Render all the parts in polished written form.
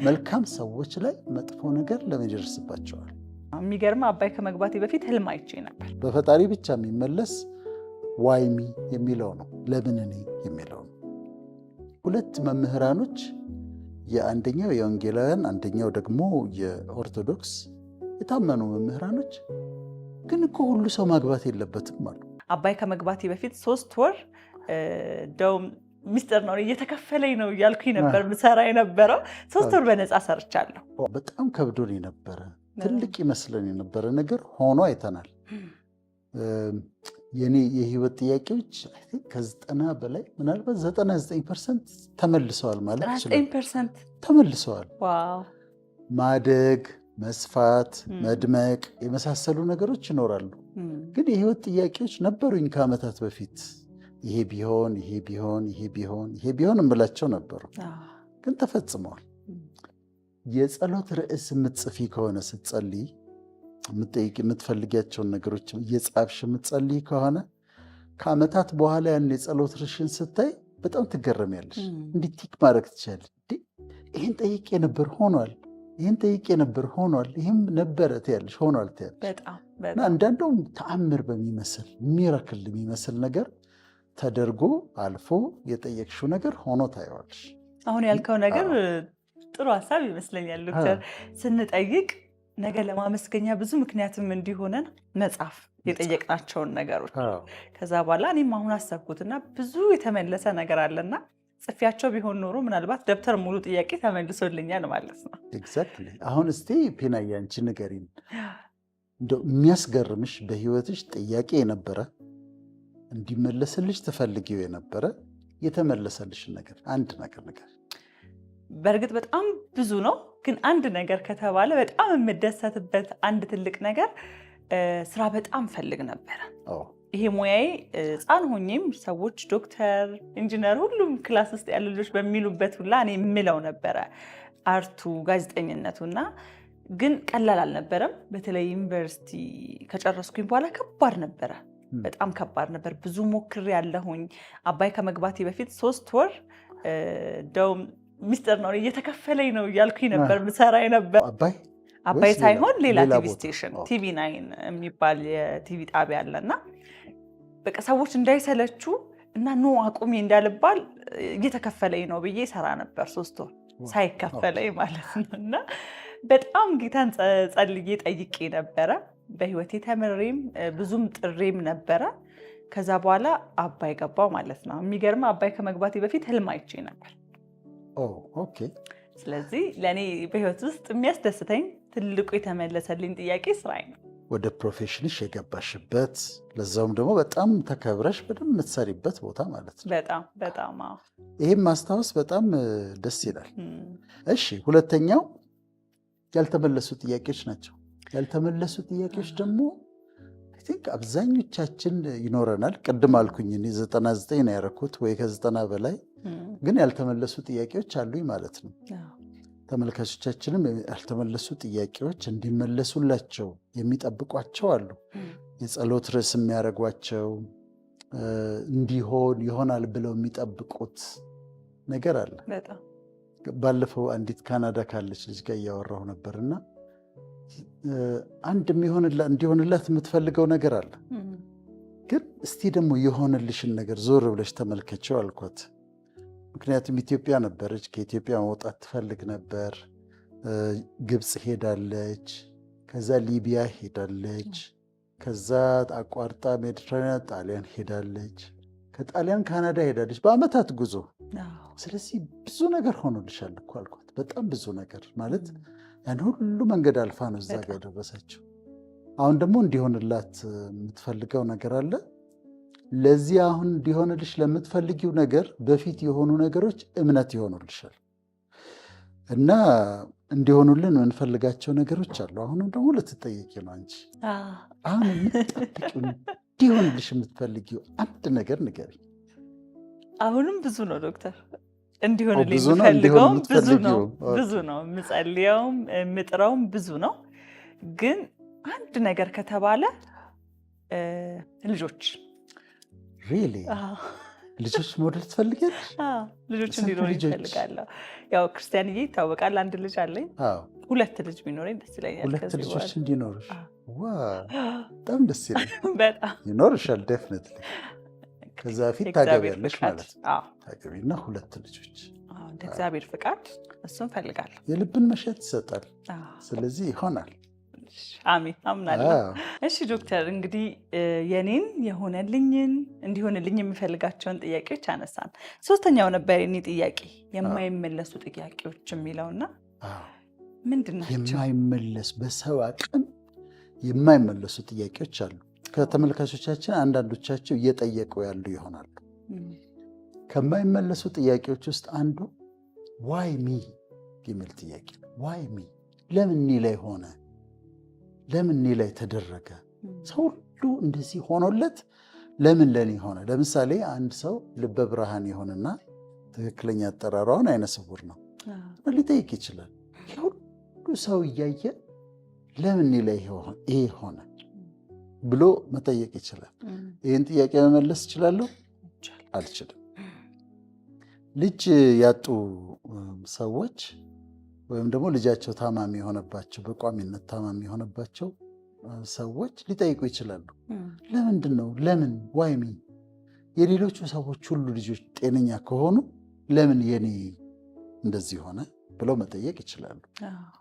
መልካም ሰዎች ላይ መጥፎ ነገር ለምን ይደርስባቸዋል? የሚገርም አባይ ከመግባቴ በፊት ህልም አይቼ ነበር። በፈጣሪ ብቻ የሚመለስ ዋይሚ የሚለው ነው፣ ለምን እኔ የሚለው ነው። ሁለት መምህራኖች የአንደኛው የወንጌላውያን አንደኛው ደግሞ የኦርቶዶክስ የታመኑ መምህራኖች ግን እኮ ሁሉ ሰው ማግባት የለበትም አሉ። አባይ ከመግባቴ በፊት 3 ወር ደውም ሚስጥር ነው እየተከፈለኝ ነው እያልኩኝ ነበር ምሰራ የነበረው። 3 ወር በነፃ ሰርቻለሁ። በጣም ከብዶን የነበረ ትልቅ ይመስለን የነበረ ነገር ሆኖ አይተናል። የኔ የህይወት ጥያቄዎች ከ90 በላይ ምናልባት 99% ተመልሰዋል ማለት ይችላል። 99% ተመልሰዋል። ዋው! ማደግ፣ መስፋት፣ መድመቅ የመሳሰሉ ነገሮች ይኖራሉ። ግን የህይወት ጥያቄዎች ነበሩኝ ከዓመታት በፊት ይሄ ቢሆን ይሄ ቢሆን ይሄ ቢሆን ይሄ ቢሆን እምላቸው ነበሩ፣ ግን ተፈጽመዋል። የጸሎት ርዕስ የምትጽፊ ከሆነ ስትጸልይ የምትጠይቂ የምትፈልጊያቸውን ነገሮች እየጻፍሽ የምትጸልይ ከሆነ ከዓመታት በኋላ ያን የጸሎት ርዕስሽን ስታይ በጣም ትገረሚያለሽ። እንዲህ ቲክ ማድረግ ትችላለሽ። ይህን ጠይቄ ነበር ሆኗል፣ ይህን ጠይቄ ነበር ሆኗል፣ ይህም ነበረ ትያለሽ ሆኗል ትያለሽ። እና አንዳንዱም ተአምር በሚመስል ሚራክል የሚመስል ነገር ተደርጎ አልፎ የጠየቅሽው ነገር ሆኖ ታየዋለሽ። አሁን ያልከው ነገር ጥሩ ሀሳብ ይመስለኛል ዶክተር። ስንጠይቅ ነገ ለማመስገኛ ብዙ ምክንያትም እንዲሆነን መጻፍ የጠየቅናቸውን ነገሮች ከዛ በኋላ እኔም አሁን አሰብኩትና ብዙ የተመለሰ ነገር አለና ጽፊያቸው ቢሆን ኖሮ ምናልባት ደብተር ሙሉ ጥያቄ ተመልሶልኛል ማለት ነው። ኤግዛክትሊ። አሁን እስቲ ፔናዬ አንቺ ንገሪን፣ እንደው የሚያስገርምሽ በህይወትሽ ጥያቄ የነበረ እንዲመለስልሽ ትፈልጊው የነበረ የተመለሰልሽን ነገር አንድ ነገር ነገር። በእርግጥ በጣም ብዙ ነው፣ ግን አንድ ነገር ከተባለ በጣም የምደሰትበት አንድ ትልቅ ነገር ስራ በጣም ፈልግ ነበረ። ይሄ ሙያዬ ሕፃን ሆኜም ሰዎች ዶክተር፣ ኢንጂነር ሁሉም ክላስ ውስጥ ያሉ ልጆች በሚሉበት ሁላ እኔ የምለው ነበረ አርቱ፣ ጋዜጠኝነቱና ግን ቀላል አልነበረም። በተለይ ዩኒቨርሲቲ ከጨረስኩኝ በኋላ ከባድ ነበረ፣ በጣም ከባድ ነበር። ብዙ ሞክሬ ያለሁኝ። አባይ ከመግባቴ በፊት 3 ወር ደውም ሚስጥር ነው እየተከፈለኝ ነው እያልኩኝ ነበር ምሰራ የነበር። አባይ ሳይሆን ሌላ ቲቪ ስቴሽን TV9 የሚባል የቲቪ ጣቢያ አለና በቃ ሰዎች እንዳይሰለቹ እና ኖ አቁሜ እንዳልባል እየተከፈለኝ ነው ብዬ ሰራ ነበር 3 ወር ሳይከፈለኝ ማለት ነው። እና በጣም ጌታን ጸልዬ ጠይቄ ነበረ። በህይወቴ ተምሬም ብዙም ጥሬም ነበረ። ከዛ በኋላ አባይ ገባው ማለት ነው። የሚገርም አባይ ከመግባቴ በፊት ህልም አይቼ ነበር። ኦኬ። ስለዚህ ለእኔ በህይወት ውስጥ የሚያስደስተኝ ትልቁ የተመለሰልኝ ጥያቄ ስራዬ ነው። ወደ ፕሮፌሽንሽ የገባሽበት ለዛውም ደግሞ በጣም ተከብረሽ በደንብ የምትሰሪበት ቦታ ማለት ነው። በጣም በጣም ይህም ማስታወስ በጣም ደስ ይላል። እሺ፣ ሁለተኛው ያልተመለሱ ጥያቄዎች ናቸው። ያልተመለሱ ጥያቄዎች ደግሞ አይ ቲንክ አብዛኞቻችን ይኖረናል። ቅድም አልኩኝ እኔ 99 ነው ያደረኩት ወይ ከ90 በላይ፣ ግን ያልተመለሱ ጥያቄዎች አሉኝ ማለት ነው። ተመልካቾቻችንም ያልተመለሱ ጥያቄዎች እንዲመለሱላቸው የሚጠብቋቸው አሉ። የጸሎት ርዕስ የሚያደርጓቸው እንዲሆን ይሆናል ብለው የሚጠብቁት ነገር አለ። ባለፈው አንዲት ካናዳ ካለች ልጅ ጋር እያወራሁ ነበርና አንድ እንዲሆንላት የምትፈልገው ነገር አለ። ግን እስቲ ደግሞ የሆነልሽን ነገር ዞር ብለሽ ተመልከቸው አልኳት። ምክንያቱም ኢትዮጵያ ነበረች፣ ከኢትዮጵያ መውጣት ትፈልግ ነበር። ግብፅ ሄዳለች፣ ከዛ ሊቢያ ሄዳለች፣ ከዛ አቋርጣ ሜዲትራኒያን ጣሊያን ሄዳለች፣ ከጣሊያን ካናዳ ሄዳለች በአመታት ጉዞ። ስለዚህ ብዙ ነገር ሆኖልሻል እኮ አልኳት። በጣም ብዙ ነገር ማለት ያን ሁሉ መንገድ አልፋ ነው እዛ ጋር የደረሰችው። አሁን ደግሞ እንዲሆንላት የምትፈልገው ነገር አለ። ለዚህ አሁን እንዲሆንልሽ ለምትፈልጊው ነገር በፊት የሆኑ ነገሮች እምነት ይሆኑልሻል እና እንዲሆኑልን የምንፈልጋቸው ነገሮች አሉ። አሁንም ደግሞ ልትጠየቂ ነው አንቺ። አሁን የምትጠብቂው እንዲሆንልሽ የምትፈልጊው አንድ ነገር ንገሪ። አሁንም ብዙ ነው ዶክተር፣ እንዲሆንልኝ የምፈልገውም ብዙ ነው፣ የምጸልየውም የምጥረውም ብዙ ነው። ግን አንድ ነገር ከተባለ ልጆች ልጆች መውለድ ትፈልጊያለሽ? ልጆች እንዲኖሩ ይፈልጋለሁ። ያው ክርስቲያንዬ ይታወቃል። አንድ ልጅ አለኝ። 2 ልጅ ቢኖረኝ ደስ ይለኛል። 2 ልጆች እንዲኖሩሽ በጣም ደስ ይላል። በጣም ይኖርሻል ዴፊኒትሊ። ከዛ በፊት ታገቢያለሽ ማለት ነው። ታገቢና 2 ልጆች እንደ እግዚአብሔር ፍቃድ እሱን ፈልጋለሁ። የልብን መሻት ይሰጣል። ስለዚህ ይሆናል። አሜን፣ አምናለሁ። እሺ ዶክተር፣ እንግዲህ የኔን የሆነልኝን እንዲሆንልኝ የሚፈልጋቸውን ጥያቄዎች አነሳን። 3ኛው ነበር የኔ ጥያቄ የማይመለሱ ጥያቄዎች የሚለውና ምንድን ናቸው? የማይመለስ በሰው አቅም የማይመለሱ ጥያቄዎች አሉ። ከተመልካቾቻችን አንዳንዶቻቸው እየጠየቁ ያሉ ይሆናሉ። ከማይመለሱ ጥያቄዎች ውስጥ አንዱ ዋይ ሚ የሚል ጥያቄ ነው። ዋይ ሚ፣ ለምን እኔ ላይ ሆነ? ለምን እኔ ላይ ተደረገ? ሰው ሁሉ እንደዚህ ሆኖለት ለምን ለኔ ሆነ? ለምሳሌ አንድ ሰው ልበ ብርሃን ይሆንና ትክክለኛ አጠራሯን አይነ ስውር ነው ሊጠይቅ ይችላል። ሁሉ ሰው እያየ ለምን እኔ ላይ ይሄ ሆነ ብሎ መጠየቅ ይችላል። ይህን ጥያቄ መመለስ እችላለሁ? አልችልም። ልጅ ያጡ ሰዎች ወይም ደግሞ ልጃቸው ታማሚ የሆነባቸው በቋሚነት ታማሚ የሆነባቸው ሰዎች ሊጠይቁ ይችላሉ። ለምንድን ነው? ለምን ዋይ ሚ? የሌሎቹ ሰዎች ሁሉ ልጆች ጤነኛ ከሆኑ ለምን የኔ እንደዚህ ሆነ ብለው መጠየቅ ይችላሉ።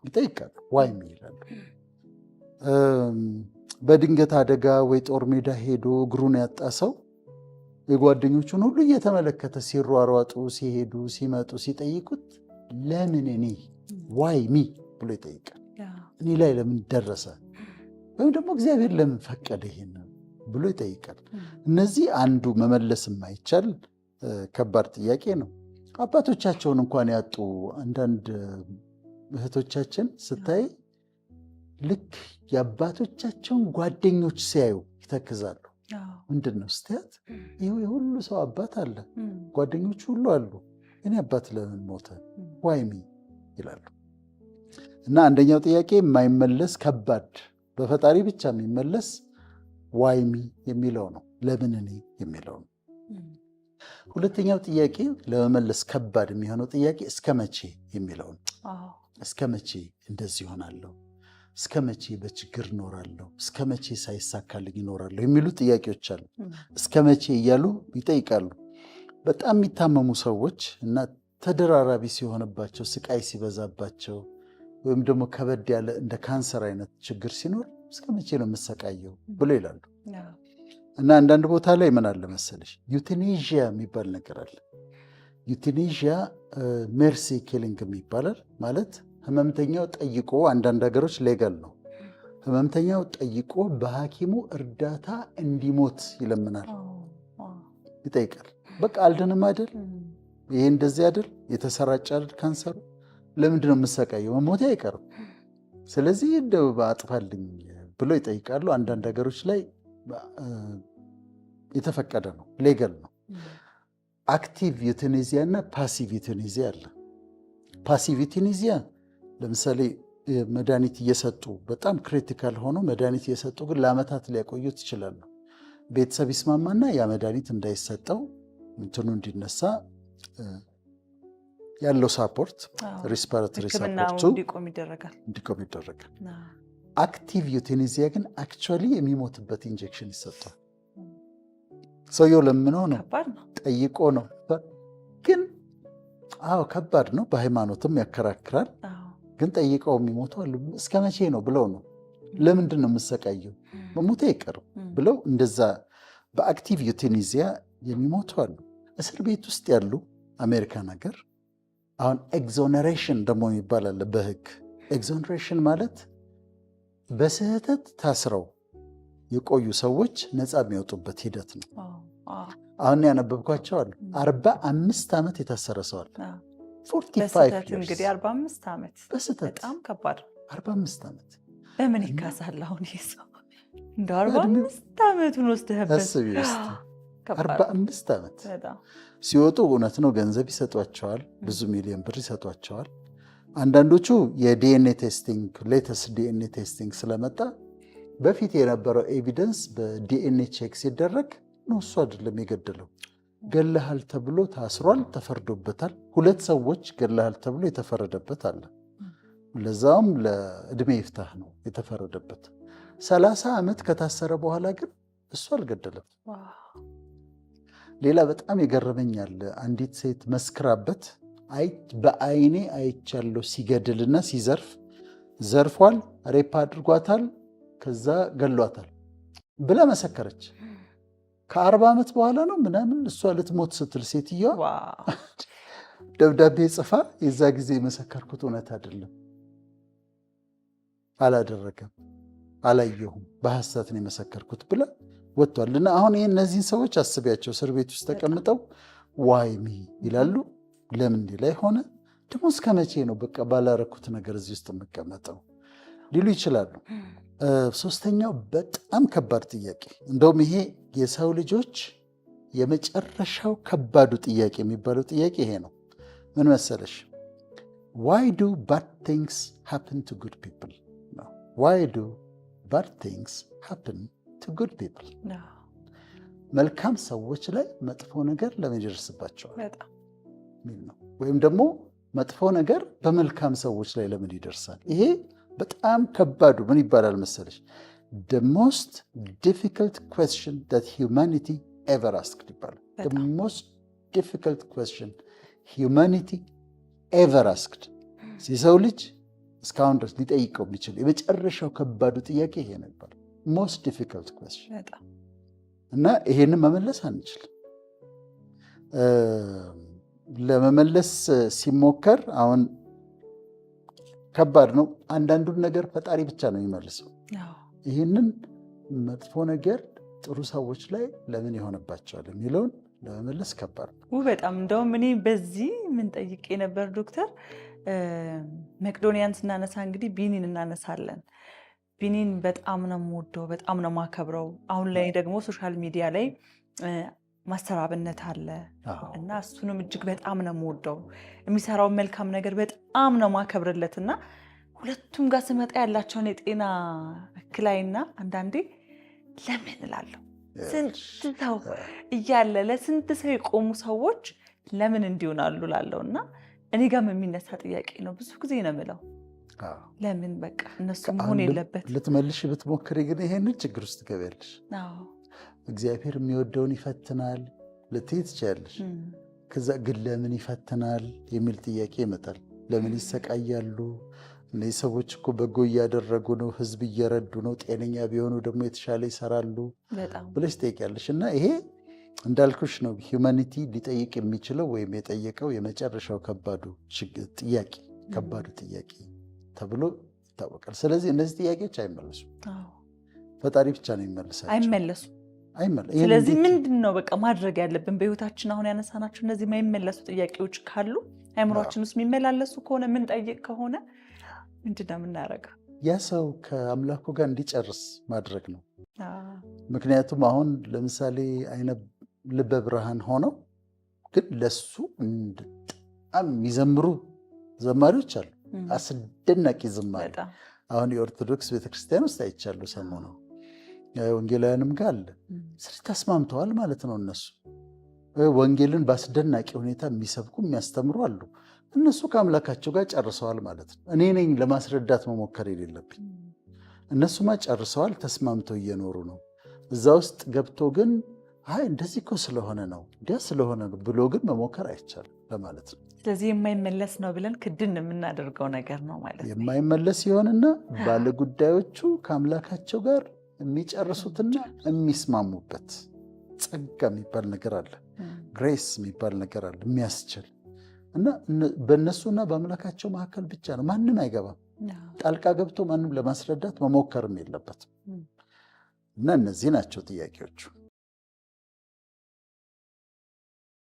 ይጠይቃሉ። ዋይ ሚ ይላሉ። በድንገት አደጋ ወይ ጦር ሜዳ ሄዶ እግሩን ያጣ ሰው የጓደኞቹን ሁሉ እየተመለከተ ሲሯሯጡ፣ ሲሄዱ፣ ሲመጡ ሲጠይቁት ለምን እኔ ዋይ ሚ ብሎ ይጠይቃል። እኔ ላይ ለምን ደረሰ ወይም ደግሞ እግዚአብሔር ለምን ፈቀደ ይሄን ብሎ ይጠይቃል። እነዚህ አንዱ መመለስ የማይቻል ከባድ ጥያቄ ነው። አባቶቻቸውን እንኳን ያጡ አንዳንድ እህቶቻችን ስታይ ልክ የአባቶቻቸውን ጓደኞች ሲያዩ ይተክዛሉ። ምንድን ነው ስትያት፣ ይህ የሁሉ ሰው አባት አለ፣ ጓደኞች ሁሉ አሉ፣ እኔ አባት ለምን ሞተ? ዋይ ሚ ይላሉ። እና አንደኛው ጥያቄ የማይመለስ ከባድ በፈጣሪ ብቻ የሚመለስ ዋይ ሚ የሚለው ነው፣ ለምን እኔ የሚለው ነው። ሁለተኛው ጥያቄ ለመመለስ ከባድ የሚሆነው ጥያቄ እስከ መቼ የሚለው ነው። እስከ መቼ እንደዚህ ይሆናለሁ? እስከ መቼ በችግር እኖራለሁ? እስከ መቼ ሳይሳካልኝ እኖራለሁ? የሚሉ ጥያቄዎች አሉ። እስከ መቼ እያሉ ይጠይቃሉ። በጣም የሚታመሙ ሰዎች እና ተደራራቢ ሲሆንባቸው፣ ስቃይ ሲበዛባቸው፣ ወይም ደግሞ ከበድ ያለ እንደ ካንሰር አይነት ችግር ሲኖር እስከ መቼ ነው የምሰቃየው ብሎ ይላሉ። እና አንዳንድ ቦታ ላይ ምን አለ መሰለሽ፣ ዩቴኔዥያ የሚባል ነገር አለ። ዩቴኔዥያ ሜርሲ ኪሊንግ ይባላል። ማለት ህመምተኛው ጠይቆ፣ አንዳንድ ሀገሮች ሌጋል ነው፣ ህመምተኛው ጠይቆ በሐኪሙ እርዳታ እንዲሞት ይለምናል፣ ይጠይቃል። በቃ አልድንም አይደል? ይሄ እንደዚህ አይደል? የተሰራጨ አይደል ካንሰሩ? ለምንድነው የምሰቃየው? መሞቴ አይቀርም፣ ስለዚህ እንደው አጥፋልኝ ብሎ ይጠይቃሉ። አንዳንድ ሀገሮች ላይ የተፈቀደ ነው፣ ሌጋል ነው። አክቲቭ ዩቴኔዚያ እና ፓሲቭ ዩቴኔዚያ አለ። ፓሲቭ ዩቴኔዚያ ለምሳሌ መድኃኒት እየሰጡ በጣም ክሪቲካል ሆኖ መድኃኒት እየሰጡ ግን ለዓመታት ሊያቆዩት ይችላሉ። ቤተሰብ ይስማማና ያ መድኃኒት እንዳይሰጠው እንትኑ እንዲነሳ ያለው ሳፖርት ሪስፓራቶሪ ሳፖርቱ እንዲቆም ይደረጋል። አክቲቭ ዩቴኔዚያ ግን አክቹዋሊ የሚሞትበት ኢንጀክሽን ይሰጣል። ሰውየው ለምነው ነው፣ ጠይቆ ነው። ግን አዎ ከባድ ነው፣ በሃይማኖትም ያከራክራል። ግን ጠይቀው የሚሞቱ አሉ። እስከ መቼ ነው ብለው ነው። ለምንድን ነው የምሰቃየው? መሞቴ አይቀርም ብለው እንደዛ በአክቲቭ ዩቴኔዚያ የሚሞቱ አሉ። እስር ቤት ውስጥ ያሉ አሜሪካን ሀገር አሁን ኤግዞነሬሽን ደግሞ የሚባል አለ በህግ። ኤግዞነሬሽን ማለት በስህተት ታስረው የቆዩ ሰዎች ነፃ የሚወጡበት ሂደት ነው። አሁን ያነበብኳቸው አሉ 45 ዓመት የታሰረ ሰው አለ። 45 እንግዲህ 45 ዓመት በስህተት በጣም ከባድ 45 ዓመት በምን ይካሳል? አሁን ይሄ ሰው እንደ 45 ዓመቱን ወስደህበት አስቢ ውስጥ 45 ዓመት ሲወጡ እውነት ነው ገንዘብ ይሰጧቸዋል፣ ብዙ ሚሊዮን ብር ይሰጧቸዋል። አንዳንዶቹ የዲኤንኤ ቴስቲንግ ሌተስት ዲኤንኤ ቴስቲንግ ስለመጣ በፊት የነበረው ኤቪደንስ በዲኤንኤ ቼክ ሲደረግ ነው እሱ አይደለም የገደለው ገለሃል ተብሎ ታስሯል፣ ተፈርዶበታል። 2 ሰዎች ገለሃል ተብሎ የተፈረደበት አለ። ለዛውም ለዕድሜ ይፍታህ ነው የተፈረደበት። 30 ዓመት ከታሰረ በኋላ ግን እሱ አልገደለም። ሌላ በጣም የገረመኛል፣ አንዲት ሴት መስክራበት በአይኔ አይቻለሁ ሲገድልና ሲዘርፍ፣ ዘርፏል፣ ሬፕ አድርጓታል፣ ከዛ ገሏታል ብላ መሰከረች። ከ40 ዓመት በኋላ ነው ምናምን እሷ ልትሞት ስትል ሴትዮዋ ደብዳቤ ጽፋ የዛ ጊዜ የመሰከርኩት እውነት አይደለም፣ አላደረገም፣ አላየሁም፣ በሐሰት ነው የመሰከርኩት ብላ ወጥቷል። እና አሁን ይህ እነዚህን ሰዎች አስቢያቸው፣ እስር ቤት ውስጥ ተቀምጠው ዋይሚ ይላሉ። ለምን ላይ ሆነ ደግሞ እስከ መቼ ነው በቃ ባላረኩት ነገር እዚህ ውስጥ የምቀመጠው ሊሉ ይችላሉ። ሶስተኛው በጣም ከባድ ጥያቄ፣ እንደውም ይሄ የሰው ልጆች የመጨረሻው ከባዱ ጥያቄ የሚባለው ጥያቄ ይሄ ነው። ምን መሰለሽ? why do bad things happen to good people? why do bad things happen to good people? መልካም ሰዎች ላይ መጥፎ ነገር ለምን ይደርስባቸዋል ሚል ነው። ወይም ደግሞ መጥፎ ነገር በመልካም ሰዎች ላይ ለምን ይደርሳል? ይሄ በጣም ከባዱ ምን ይባላል መሰለሽ? the most difficult question that humanity ever asked ይባላል። the most difficult question humanity ever asked። የሰው ልጅ እስካሁን ድረስ ሊጠይቀው የሚችል የመጨረሻው ከባዱ ጥያቄ ይሄ ነው ይባላል። most difficult question። እና ይሄንን መመለስ አንችልም። ለመመለስ ሲሞከር አሁን ከባድ ነው። አንዳንዱን ነገር ፈጣሪ ብቻ ነው የሚመልሰው። ይህንን መጥፎ ነገር ጥሩ ሰዎች ላይ ለምን ይሆንባቸዋል የሚለውን ለመመለስ ከባድ ነው በጣም። እንደውም እኔ በዚህ ምን ጠይቄ ነበር ዶክተር፣ መቄዶንያን ስናነሳ እንግዲህ ቢኒን እናነሳለን። ቢኒን በጣም ነው የምወደው፣ በጣም ነው የማከብረው። አሁን ላይ ደግሞ ሶሻል ሚዲያ ላይ ማስተር አብነት አለ እና እሱንም እጅግ በጣም ነው የምወደው። የሚሰራውን መልካም ነገር በጣም ነው የማከብርለት እና ሁለቱም ጋር ስመጣ ያላቸውን የጤና እክላይና አንዳንዴ ለምን እላለሁ፣ ስንት ሰው እያለ ለስንት ሰው የቆሙ ሰዎች ለምን እንዲሆናሉ እላለሁ። እና እኔ ጋርም የሚነሳ ጥያቄ ነው፣ ብዙ ጊዜ ነው የምለው ለምን በቃ እነሱ መሆን የለበት። ልትመልሽ ብትሞክሪ ግን ይሄንን ችግር ውስጥ ትገቢያለሽ። እግዚአብሔር የሚወደውን ይፈትናል ልትይ ትችያለሽ። ከዛ ግን ለምን ይፈትናል የሚል ጥያቄ ይመጣል። ለምን ይሰቃያሉ? እነዚህ ሰዎች እኮ በጎ እያደረጉ ነው፣ ህዝብ እየረዱ ነው፣ ጤነኛ ቢሆኑ ደግሞ የተሻለ ይሰራሉ ብለሽ ትጠይቂያለሽ። እና ይሄ እንዳልኩሽ ነው ሂውማኒቲ ሊጠይቅ የሚችለው ወይም የጠየቀው የመጨረሻው ከባዱ ጥያቄ ተብሎ ይታወቃል። ስለዚህ እነዚህ ጥያቄዎች አይመለሱም። ፈጣሪ ብቻ ነው የሚመልሳቸው። አይመለሱም። ስለዚህ ምንድን ነው በቃ ማድረግ ያለብን በህይወታችን? አሁን ያነሳናቸው እነዚህ የማይመለሱ ጥያቄዎች ካሉ አእምሯችን ውስጥ የሚመላለሱ ከሆነ ምን ጠይቅ ከሆነ ምንድን ነው የምናደርገው? ያ ሰው ከአምላኩ ጋር እንዲጨርስ ማድረግ ነው። ምክንያቱም አሁን ለምሳሌ አይነ ልበ ብርሃን ሆነው ግን ለሱ በጣም የሚዘምሩ ዘማሪዎች አሉ። አስደናቂ ዝማሬ አሁን የኦርቶዶክስ ቤተክርስቲያን ውስጥ አይቻሉ ሰሞኑ ወንጌላውያንም ጋር አለ። ስለዚህ ተስማምተዋል ማለት ነው። እነሱ ወንጌልን በአስደናቂ ሁኔታ የሚሰብኩ የሚያስተምሩ አሉ። እነሱ ከአምላካቸው ጋር ጨርሰዋል ማለት ነው። እኔ ነኝ ለማስረዳት መሞከር የሌለብኝ። እነሱማ ጨርሰዋል፣ ተስማምተው እየኖሩ ነው። እዛ ውስጥ ገብቶ ግን አይ እንደዚህ እኮ ስለሆነ ነው እንዲያ ስለሆነ ነው ብሎ ግን መሞከር አይቻልም ለማለት ነው። ስለዚህ የማይመለስ ነው ብለን ክድን የምናደርገው ነገር ነው ማለት ነው። የማይመለስ ይሆንና ባለጉዳዮቹ ከአምላካቸው ጋር የሚጨርሱትና የሚስማሙበት ጸጋ የሚባል ነገር አለ፣ ግሬስ የሚባል ነገር አለ የሚያስችል እና በእነሱና በአምላካቸው መካከል ብቻ ነው። ማንም አይገባም። ጣልቃ ገብቶ ማንም ለማስረዳት መሞከርም የለበትም። እና እነዚህ ናቸው ጥያቄዎቹ።